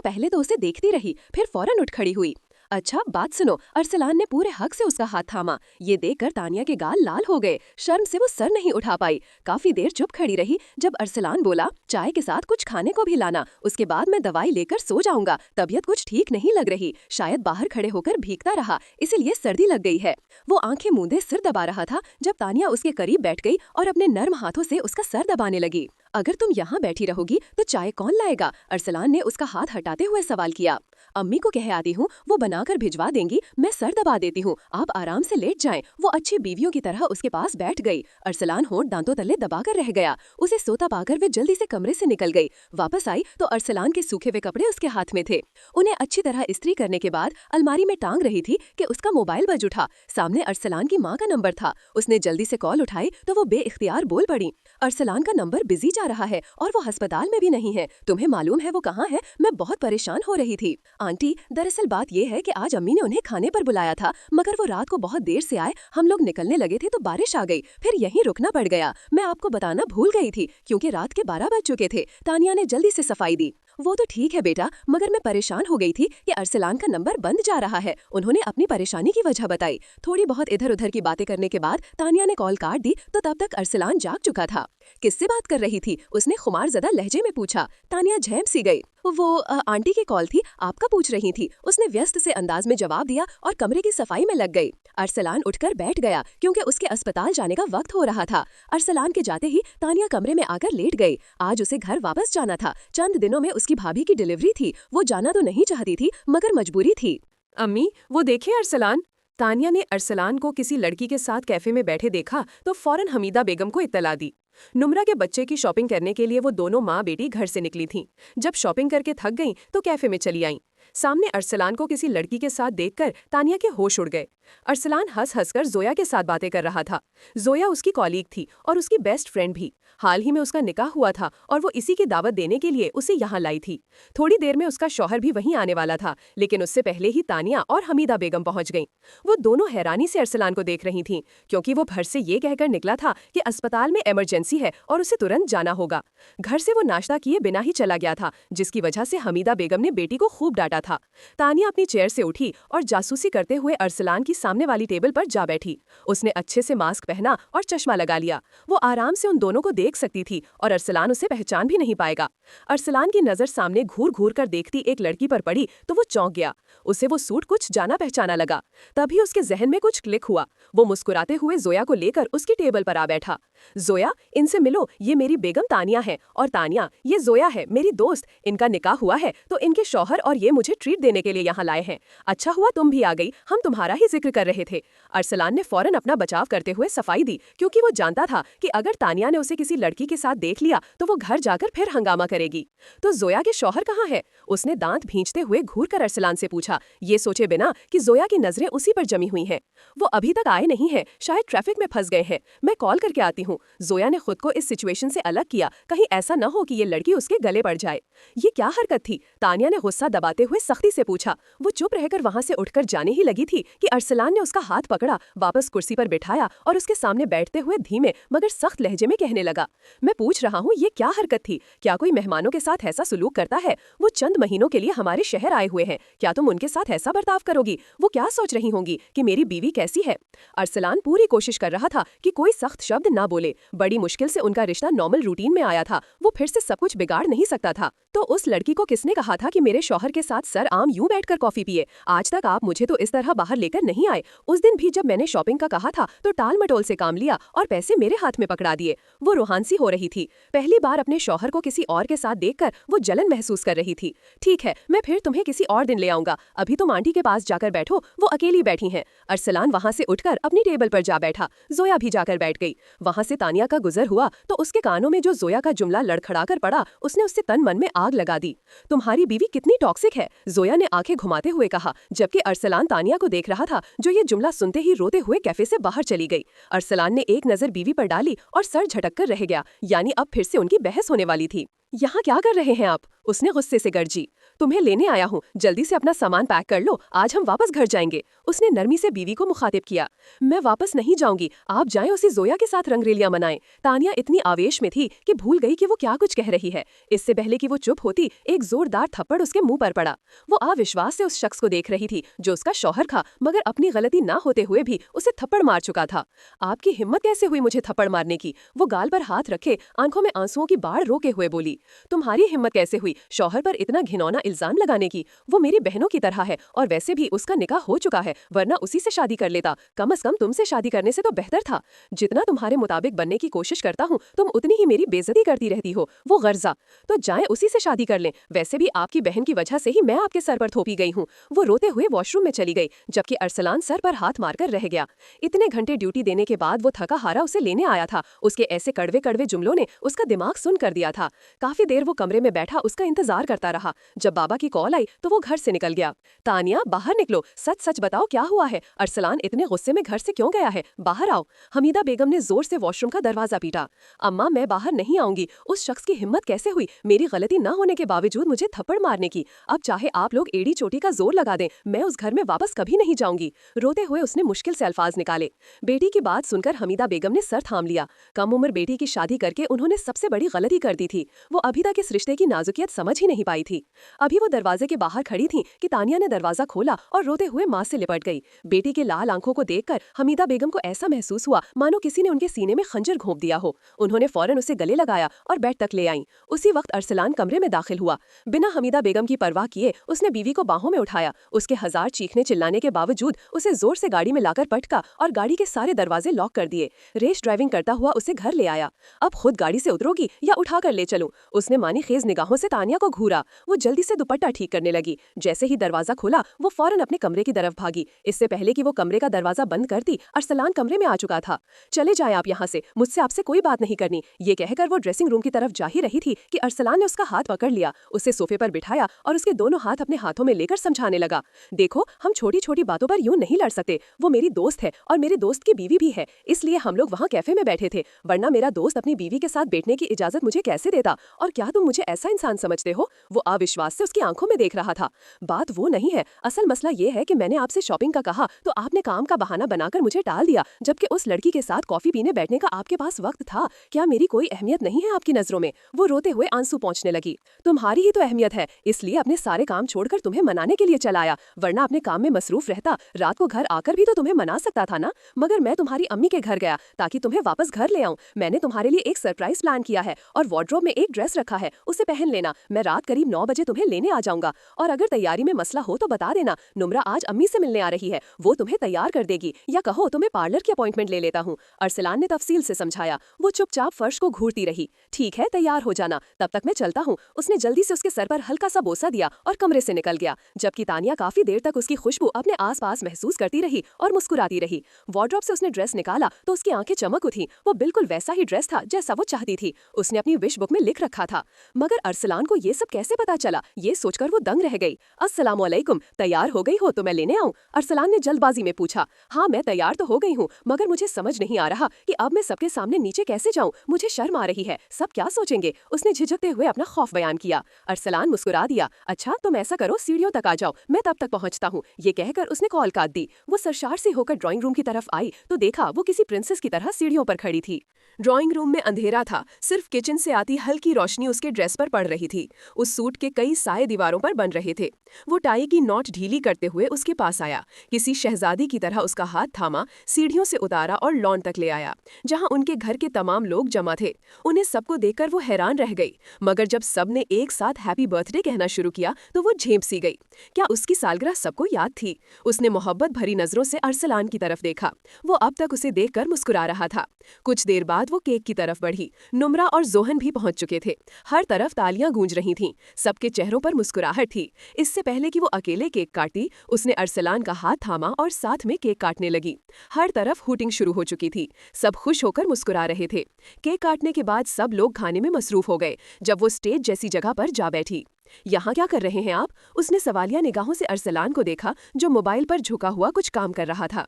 पहले तो उसे देखती रही, फिर फौरन उठ खड़ी हुई। अच्छा बात सुनो, अरसलान ने पूरे हक से उसका हाथ थामा। ये देखकर तानिया के गाल लाल हो गए। शर्म से वो सर नहीं उठा पाई। काफी देर चुप खड़ी रही। जब अरसलान बोला, चाय के साथ कुछ खाने को भी लाना, उसके बाद मैं दवाई लेकर सो जाऊंगा, तबीयत कुछ ठीक नहीं लग रही, शायद बाहर खड़े होकर भीगता रहा, इसीलिए सर्दी लग गई है। वो आंखें मूंदे सिर दबा रहा था जब तानिया उसके करीब बैठ गई और अपने नर्म हाथों से उसका सर दबाने लगी। अगर तुम यहाँ बैठी रहोगी तो चाय कौन लाएगा? अरसलान ने उसका हाथ हटाते हुए सवाल किया। अम्मी को कह आती हूँ, वो बनाकर भिजवा देंगी, मैं सर दबा देती हूँ, आप आराम से लेट जाएं। वो अच्छी बीवियों की तरह उसके पास बैठ गई। अरसलान होंठ दांतों तले दबाकर रह गया। उसे सोता पाकर वे जल्दी से कमरे से निकल गई। वापस आई तो अरसलान के सूखे हुए कपड़े उसके हाथ में थे। उन्हें अच्छी तरह इस्त्री करने के बाद अलमारी में टांग रही थी कि उसका मोबाइल बज उठा। सामने अरसलान की माँ का नंबर था। उसने जल्दी से कॉल उठाई तो वो बेइख्तियार बोल पड़ी, अरसलान का नंबर बिजी जा रहा है और वो अस्पताल में भी नहीं है, तुम्हें मालूम है वो कहाँ है? मैं बहुत परेशान हो रही थी। आंटी, दरअसल बात ये है कि आज अम्मी ने उन्हें खाने पर बुलाया था, मगर वो रात को बहुत देर से आए, हम लोग निकलने लगे थे तो बारिश आ गई, फिर यहीं रुकना पड़ गया। मैं आपको बताना भूल गई थी, क्योंकि रात के 12 बज चुके थे। तानिया ने जल्दी से सफाई दी। वो तो ठीक है बेटा, मगर मैं परेशान हो गई थी कि अरसलान का नंबर बंद जा रहा है। उन्होंने अपनी परेशानी की वजह बताई। थोड़ी बहुत इधर उधर की बातें करने के बाद तानिया ने कॉल काट दी तो तब तक अरसलान जाग चुका था। किससे बात कर रही थी? उसने खुमारजदा लहजे में पूछा। तानिया झेम सी गई। वो आंटी की कॉल थी, आपका पूछ रही थी, उसने व्यस्त से अंदाज में जवाब दिया और कमरे की सफाई में लग गई। अरसलान उठकर बैठ गया क्योंकि उसके अस्पताल जाने का वक्त हो रहा था। अरसलान के जाते ही तानिया कमरे में आकर लेट गई। आज उसे घर वापस जाना था। चंद दिनों में उसकी भाभी की डिलीवरी थी। वो जाना तो नहीं चाहती थी, मगर मजबूरी थी। अम्मी, वो देखिए अरसलान। तानिया ने अरसलान को किसी लड़की के साथ कैफे में बैठे देखा तो फौरन हमीदा बेगम को इत्तला दी। नुमरा के बच्चे की शॉपिंग करने के लिए वो दोनों माँ बेटी घर से निकली थीं। जब शॉपिंग करके थक गईं तो कैफे में चली आईं। सामने अरसलान को किसी लड़की के साथ देखकर तानिया के होश उड़ गए। अरसलान हंस हंसकर जोया के साथ बातें कर रहा था। जोया उसकी कॉलीग थी और उसकी बेस्ट फ्रेंड भी। हाल ही में उसका निकाह हुआ था और वो इसी की दावत देने के लिए उसे यहाँ लाई थी। थोड़ी देर में उसका शौहर भी वहीं आने वाला था, लेकिन उससे पहले ही तानिया और हमीदा बेगम पहुंच गईं। वो दोनों हैरानी से अरसलान को देख रही थीं, क्योंकि वो घर से ये कहकर निकला था कि अस्पताल में इमरजेंसी है और उसे तुरंत जाना होगा। घर से वो नाश्ता किए बिना ही चला गया था, जिसकी वजह से हमीदा बेगम ने बेटी को खूब डांटा था। तानिया अपनी चेयर से उठी और जासूसी करते हुए अरसलान की सामने वाली टेबल पर जा बैठी। उसने अच्छे से मास्क पहना और चश्मा लगा लिया। वो आराम से उन दोनों को देख सकती थी और अरसलान उसे पहचान भी नहीं पाएगा। अरसलान की नजर सामने घूर घूर कर देखती एक लड़की पर पड़ी तो वो चौंक गया। उसे वो सूट कुछ जाना पहचाना लगा। तभी उसके जहन में कुछ क्लिक हुआ। वो मुस्कुराते हुए जोया को लेकर उसकी टेबल पर आ बैठा। जोया, इनसे मिलो, ये मेरी बेगम तानिया है, और तानिया, ये जोया है, मेरी दोस्त। इनका निकाह हुआ है तो इनके शौहर और ये मुझे ट्रीट देने के लिए यहाँ लाए हैं। अच्छा हुआ तुम भी आ गई, हम तुम्हारा ही जिक्र कर रहे थे। अरसलान ने फौरन अपना बचाव करते हुए सफाई दी, क्योंकि वो जानता था कि अगर तानिया ने उसे किसी लड़की के साथ देख लिया तो वो घर जाकर फिर हंगामा करेगी। तो जोया के शौहर कहाँ है? उसने दांत भींचते हुए घूरकर अरसलान से पूछा, ये सोचे बिना कि जोया की नजरें उसी पर जमी हुई हैं। वो अभी तक आए नहीं है, शायद ट्रैफिक में फंस गए हैं, मैं कॉल करके आती हूँ। जोया ने खुद को इस सिचुएशन से अलग किया, कहीं ऐसा न हो कि ये लड़की उसके गले पड़ जाए। ये क्या हरकत थी? तानिया ने गुस्सा दबाते हुए सख्ती से पूछा। वो चुप रहकर वहां से उठकर जाने ही लगी थी कि अरसलान ने उसका हाथ पकड़ा, वापस कुर्सी पर बिठाया और उसके सामने बैठते हुए धीमे मगर सख्त लहजे में कहने लगा, मैं पूछ रहा हूँ ये क्या हरकत थी? क्या कोई मेहमानों के साथ ऐसा सलूक करता है? वो चंद महीनों के लिए हमारे शहर आए हुए हैं, क्या तुम उनके साथ ऐसा बर्ताव करोगी? वो क्या सोच रही होंगी कि मेरी बीवी कैसी है? अरसलान पूरी कोशिश कर रहा था कि कोई सख्त शब्द ना बोले। बड़ी मुश्किल से उनका रिश्ता नॉर्मल रूटीन में आया था, वो फिर से सब कुछ बिगाड़ नहीं सकता था। तो उस लड़की को किसने कहा था कि मेरे शौहर के साथ सर आम यूं बैठकर कॉफी पिए? आज तक आप मुझे तो इस तरह बाहर लेकर नहीं आए। उस दिन भी जब मैंने शॉपिंग का कहा था तो टाल मटोल से काम लिया और पैसे मेरे हाथ में पकड़ा दिए। वो रूहानसी हो रही थी। पहली बार अपने शौहर को किसी और के साथ देखकर वो जलन महसूस कर रही थी। ठीक है, मैं फिर तुम्हें किसी और दिन ले आऊंगा, अभी तुम आंटी के पास जाकर बैठो, वो अकेली बैठी हैं। अरसलान वहां से उठकर अपनी टेबल पर जा बैठा। जोया भी जाकर बैठ गई। वहां से तानिया का गुजर हुआ तो उसके कानों में जो जोया का जुमला लड़खड़ाकर पड़ा, उसने उससे तन मन में आग लगा दी। तुम्हारी बीवी कितनी टॉक्सिक है, जोया ने आंखें घुमाते हुए कहा, जबकि अरसलान तानिया को देख रहा था, जो ये जुमला सुनते ही रोते हुए कैफे से बाहर चली गई। अरसलान ने एक नजर बीवी पर डाली और सर झटक कर रह गया, यानी अब फिर से उनकी बहस होने वाली थी। यहाँ क्या कर रहे हैं आप? उसने गुस्से से गर्जी। तुम्हें लेने आया हूँ, जल्दी से अपना सामान पैक कर लो, आज हम वापस घर जाएंगे। उसने नरमी से बीवी को मुखातिब किया। मैं वापस नहीं जाऊंगी, आप जाएं, उसी जोया के साथ रंगरेलियां मनाएं। तानिया इतनी आवेश में थी कि भूल गई कि वो क्या कुछ कह रही है। इससे पहले कि वो चुप होती, एक जोरदार थप्पड़ उसके मुंह पर पड़ा। वो अविश्वास से उस शख्स को देख रही थी जो उसका शौहर था, मगर अपनी गलती ना होते हुए भी उसे थप्पड़ मार चुका था। आपकी हिम्मत कैसे हुई मुझे थप्पड़ मारने की? वो गाल पर हाथ रखे आंखों में आंसुओं की बाढ़ रोके हुए बोली। तुम्हारी हिम्मत कैसे हुई शौहर पर इतना घिनौना इल्जाम लगाने की? वो मेरी बहनों की तरह है और वैसे भी उसका निकाह हो चुका है, वरना उसी से शादी कर लेता। कम से कम तुमसे शादी करने से तो बेहतर था। जितना तुम्हारे मुताबिक बनने की कोशिश करता हूँ, तुम उतनी ही मेरी बेइज्जती करती रहती हो। वो गर्जा, तो जाएं उसी से शादी कर लें। वैसे भी आपकी बहन की वजह से ही मैं आपके सर पर थोपी गई हूँ। वो रोते हुए वॉशरूम में चली गई, जबकि अरसलान सर पर हाथ मारकर रह गया। इतने घंटे ड्यूटी देने के बाद वो थका हारा उसे लेने आया था। उसके ऐसे कड़वे कड़वे जुमलों ने उसका दिमाग सुन कर दिया था। काफी देर वो कमरे में बैठा उसका इंतजार करता रहा। जब बाबा की कॉल आई तो वो घर से निकल गया। तानिया, बाहर निकलो, सच सच बताओ क्या हुआ है? अरसलान इतने गुस्से में घर से क्यों गया है? बाहर आओ। हमीदा बेगम ने जोर से वॉशरूम का दरवाजा पीटा। अम्मा, मैं बाहर नहीं आऊंगी। उस शख्स की हिम्मत कैसे हुई मेरी गलती न होने के बावजूद मुझे थप्पड़ मारने की? अब चाहे आप लोग एड़ी चोटी का जोर लगा दें, मैं उस घर में वापस कभी नहीं जाऊंगी। रोते हुए उसने मुश्किल से अल्फाज निकाले। बेटी की बात सुनकर हमीदा बेगम ने सर थाम लिया। कम उम्र बेटी की शादी करके उन्होंने सबसे बड़ी गलती कर दी थी। वो अभी तक इस रिश्ते की नाजुकियत समझ ही नहीं पाई थी। अभी वो दरवाजे के बाहर खड़ी थी कि तानिया ने दरवाजा खोला और रोते हुए मां से लिपट गई। बेटी के लाल आंखों को देखकर हमीदा बेगम को ऐसा महसूस हुआ मानो किसी ने उनके सीने में खंजर घोंप दिया हो। उन्होंने फौरन उसे गले लगाया और बेड तक ले आई। उसी वक्त अरसलान कमरे में दाखिल हुआ। बिना हमीदा बेगम की परवाह किए उसने बीवी को बाहों में उठाया। उसके हजार चीखने चिल्लाने के बावजूद उसे जोर से गाड़ी में लाकर पटका और गाड़ी के सारे दरवाजे लॉक कर दिए। रेस ड्राइविंग करता हुआ उसे घर ले आया। अब खुद गाड़ी से उतरोगी या उठा कर ले चलूं? उसने मानी खेज निगाहों से तानिया को घूरा। वो जल्दी से दुपट्टा ठीक करने लगी। जैसे ही दरवाजा खुला वो फौरन अपने कमरे की तरफ भागी। इससे पहले कि वो कमरे का दरवाजा बंद करती, अरसलान कमरे में आ चुका था। चले जाएं आप यहाँ से, मुझसे आपसे कोई बात नहीं करनी। ये कहकर वो ड्रेसिंग रूम की तरफ जा ही रही थी कि अरसलान ने उसका हाथ पकड़ लिया, उसे सोफे पर बिठाया और उसके दोनों हाथ अपने हाथों में लेकर समझाने लगा। देखो, हम छोटी छोटी बातों पर यूं नहीं लड़ सकते। वो मेरी दोस्त है और मेरे दोस्त की बीवी भी है, इसलिए हम लोग वहाँ कैफे में बैठे थे, वरना मेरा दोस्त अपनी बीवी के साथ बैठने की इजाजत मुझे कैसे देता? और क्या तुम मुझे ऐसा इंसान समझते हो? वो अविश्वास से उसकी आंखों में देख रहा था। बात वो नहीं है, असल मसला ये है कि मैंने आपसे शॉपिंग का कहा तो आपने काम का बहाना बनाकर मुझे टाल दिया, जबकि उस लड़की के साथ कॉफी पीने बैठने का आपके पास वक्त था। क्या मेरी कोई अहमियत नहीं है आपकी नजरों में? वो रोते हुए आंसू पहुंचने लगी। तुम्हारी ही तो अहमियत है, इसलिए अपने सारे काम छोड़कर तुम्हें मनाने के लिए चला आया, वरना अपने काम में मसरूफ रहता। रात को घर आकर भी तो तुम्हें मना सकता था ना? मगर मैं तुम्हारी अम्मी के घर गया ताकि तुम्हें वापस घर ले आऊं। मैंने तुम्हारे लिए एक सरप्राइज प्लान किया है और वार्डरोब में एक ड्रेस रखा है, उसे पहन लेना। मैं रात करीब 9 बजे तुम्हें लेने आ जाऊंगा, और अगर तैयारी में मसला हो तो बता देना। नुम्रा आज अम्मी से मिलने आ रही है, वो तुम्हें तैयार कर देगी, या कहो तो मैं पार्लर की अपॉइंटमेंट ले लेता हूँ। अरसलान ने तफसील से समझाया। वो चुपचाप फर्श को घूरती रही। ठीक है, तैयार हो जाना, तब तक मैं चलता हूँ। उसने जल्दी से उसके सर पर हल्का सा बोसा दिया और कमरे से निकल गया, जबकि तानिया काफी देर तक उसकी खुशबू अपने आसपास महसूस करती रही और मुस्कुराती रही। वार्डरोब से उसने ड्रेस निकाला तो उसकी आंखें चमक उठी। वो बिल्कुल वैसा ही ड्रेस था जैसा वो चाहती थी, उसने अपनी विश बुक में लिख रखा था। मगर अरसलान को ये सब कैसे पता चला, ये सोचकर वो दंग रह गई। अस्सलाम वालेकुम, तैयार हो गई हो तो मैं लेने आऊं? अरसलान ने जल्दबाजी में पूछा। हाँ, मैं तैयार तो हो गई हूँ, मगर मुझे समझ नहीं आ रहा कि अब मैं सबके सामने नीचे कैसे जाऊं। मुझे शर्म आ रही है, सब क्या सोचेंगे? उसने झिझकते हुए अपना खौफ बयान किया। अरसलान मुस्कुरा दिया। अच्छा, तुम ऐसा करो, सीढ़ियों तक आ जाओ, मैं तब तक पहुंचता हूँ। ये कहकर उसने कॉल काट दी। वो सरशार से होकर ड्राइंग रूम की तरफ आई तो देखा वो किसी प्रिंसेस की तरह सीढ़ियों पर खड़ी थी। ड्राइंग रूम में अंधेरा था, सिर्फ किचन से आती हल्की रोशनी उसके ड्रेस पर पड़ रही थी। उस सूट के कई साए दीवारों पर बन रहे थे। वो टाई की नॉट ढीली करते हुए उसके पास आया, किसी शहजादी की तरह उसका हाथ थामा, सीढ़ियों से उतारा और लॉन तक ले आया, जहां उनके घर के तमाम लोग जमा थे। उन्हें सबको देखकर वो हैरान रह गई, मगर जब सबने एक साथ हैप्पी बर्थडे कहना शुरू किया तो वो झेंप सी गई। क्या उसकी सालगिरह सबको याद थी? उसने मोहब्बत भरी नजरों से अरसलान की तरफ देखा। वो अब तक उसे देखकर मुस्कुरा रहा था। कुछ देर बाद वो केक की तरफ बढ़ी। नुम्रा और जोहन भी पहुंच चुके थे। हर तरफ तालियां गूंज रही थीं, सबके चेहरों पर मुस्कुराहट थी। इससे पहले कि वो अकेले केक काटी, उसने अरसलान का हाथ थामा और साथ में केक काटने लगी। हर तरफ हुटिंग शुरू हो चुकी थी, सब खुश होकर मुस्कुरा रहे थे। केक काटने के बाद सब लोग खाने में मसरूफ हो गए। जब वो स्टेज जैसी जगह पर जा बैठी। यहाँ क्या कर रहे हैं आप? उसने सवालिया निगाहों से अरसलान को देखा, जो मोबाइल पर झुका हुआ कुछ काम कर रहा था।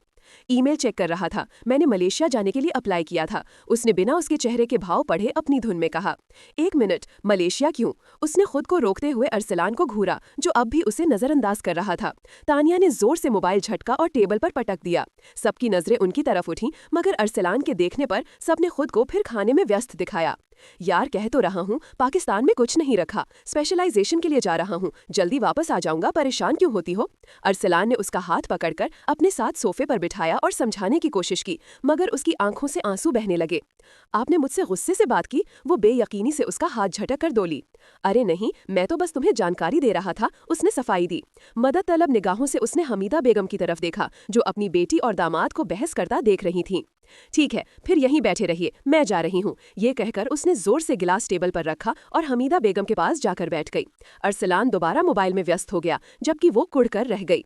ईमेल चेक कर रहा था, मैंने मलेशिया जाने के लिए अप्लाई किया था, उसने बिना उसके चेहरे के भाव पढ़े अपनी धुन में कहा। एक मिनट, मलेशिया क्यों? उसने खुद को रोकते हुए अरसलान को घूरा, जो अब भी उसे नजरअंदाज कर रहा था। तानिया ने जोर से मोबाइल झटका और टेबल पर पटक दिया। सबकी नजरें उनकी तरफ उठी, मगर अरसलान के देखने पर सबने खुद को फिर खाने में व्यस्त दिखाया। यार, कह तो रहा हूँ, पाकिस्तान में कुछ नहीं रखा, स्पेशलाइजेशन के लिए जा रहा हूँ, जल्दी वापस आ जाऊंगा, परेशान क्यों होती हो? अरसलान ने उसका हाथ पकड़कर अपने साथ सोफे पर बिठाया और समझाने की कोशिश की, मगर उसकी आंखों से आंसू बहने लगे। आपने मुझसे गुस्से से बात की? वो बेयकीनी से उसका हाथ झटक कर बोली। अरे नहीं, मैं तो बस तुम्हें जानकारी दे रहा था, उसने सफाई दी। मदद तलब निगाहों से उसने हमीदा बेगम की तरफ देखा, जो अपनी बेटी और दामाद को बहस करता देख रही थीं। ठीक है, फिर यहीं बैठे रहिए, मैं जा रही हूँ, ये कहकर उसने जोर से गिलास टेबल पर रखा और हमीदा बेगम के पास जाकर बैठ गई। अरसलान दोबारा मोबाइल में व्यस्त हो गया, जबकि वो कुढ़कर रह गई।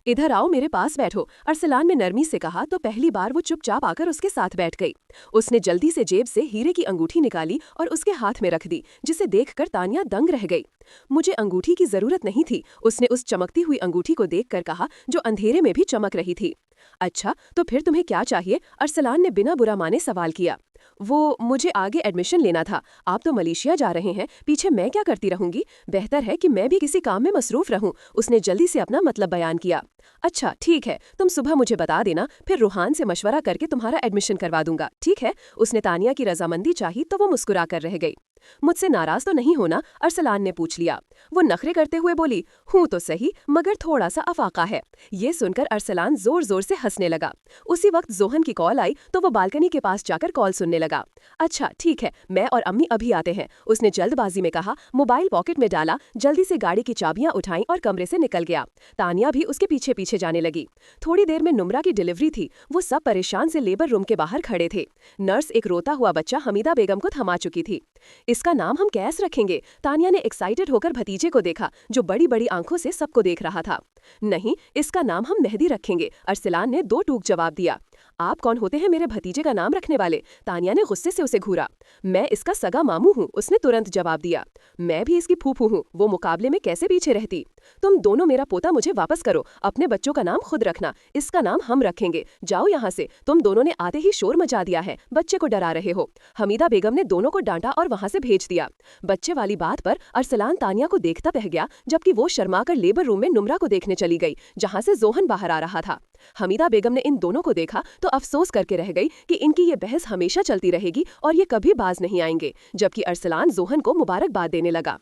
इधर आओ, मेरे पास बैठो, अरसलान ने नरमी से कहा तो पहली बार वो चुपचाप आकर उसके साथ बैठ गई। उसने जल्दी से जेब से हीरे की अंगूठी निकाली और उसके हाथ में रख दी, जिसे देखकर तानिया दंग रह गई। मुझे अंगूठी की जरूरत नहीं थी, उसने उस चमकती हुई अंगूठी को देखकर कहा, जो अंधेरे में भी चमक रही थी। अच्छा, तो फिर तुम्हें क्या चाहिए? अरसलान ने बिना बुरा माने सवाल किया। वो, मुझे आगे एडमिशन लेना था, आप तो मलेशिया जा रहे हैं, पीछे मैं क्या करती रहूंगी? बेहतर है कि मैं भी किसी काम में मसरूफ रहूं, उसने जल्दी से अपना मतलब बयान किया। अच्छा ठीक है, तुम सुबह मुझे बता देना, फिर रूहान से मशवरा करके तुम्हारा एडमिशन करवा दूंगा, ठीक है? उसने तानिया की रजामंदी चाही तो वो मुस्कुरा कर रह गई। मुझसे नाराज तो नहीं होना? अरसलान ने पूछ लिया। वो नखरे करते हुए बोली, हूँ तो सही, मगर थोड़ा सा अफाका है। ये सुनकर अरसलान जोर जोर से हंसने लगा। उसी वक्त जोहन की कॉल आई तो वो बालकनी के पास जाकर कॉल सुनने लगा। अच्छा ठीक है, मैं और अम्मी अभी आते हैं, उसने जल्दबाजी में कहा, मोबाइल पॉकेट में डाला, जल्दी से गाड़ी की चाबियां उठाई और कमरे से निकल गया। तानिया भी उसके पीछे पीछे जाने लगी। थोड़ी देर में नुम्रा की डिलीवरी थी, वो सब परेशान से लेबर रूम के बाहर खड़े थे। नर्स एक रोता हुआ बच्चा हमीदा बेगम को थमा चुकी थी। इसका नाम हम कैस रखेंगे? तानिया ने एक्साइटेड होकर भतीजे को देखा, जो बड़ी बड़ी आंखों से सबको देख रहा था। नहीं, इसका नाम हम मेहदी रखेंगे, अरसलान ने दो टूक जवाब दिया। आप कौन होते हैं मेरे भतीजे का नाम रखने वाले? तानिया ने गुस्से से उसे घूरा। मैं इसका सगा मामू हूँ, उसने तुरंत जवाब दिया। मैं भी इसकी फूफू हूँ, वो मुकाबले में कैसे पीछे रहती? तुम दोनों मेरा पोता मुझे वापस करो, अपने बच्चों का नाम खुद रखना, इसका नाम हम रखेंगे। जाओ यहाँ से, तुम दोनों ने आते ही शोर मचा दिया है, बच्चे को डरा रहे हो। हमीदा बेगम ने दोनों को डांटा और वहाँ से भेज दिया। बच्चे वाली बात पर अरसलान तानिया को देखता रह गया, जबकि वो शर्माकर लेबर रूम में नुम्रा को देखने चली गई, जहाँ से जोहन बाहर आ रहा था। हमीदा बेगम ने इन दोनों को देखा तो अफसोस करके रह गई कि इनकी ये बहस हमेशा चलती रहेगी और ये कभी बाज नहीं आएंगे, जबकि अरसलान जोहन को मुबारकबाद देने लगा।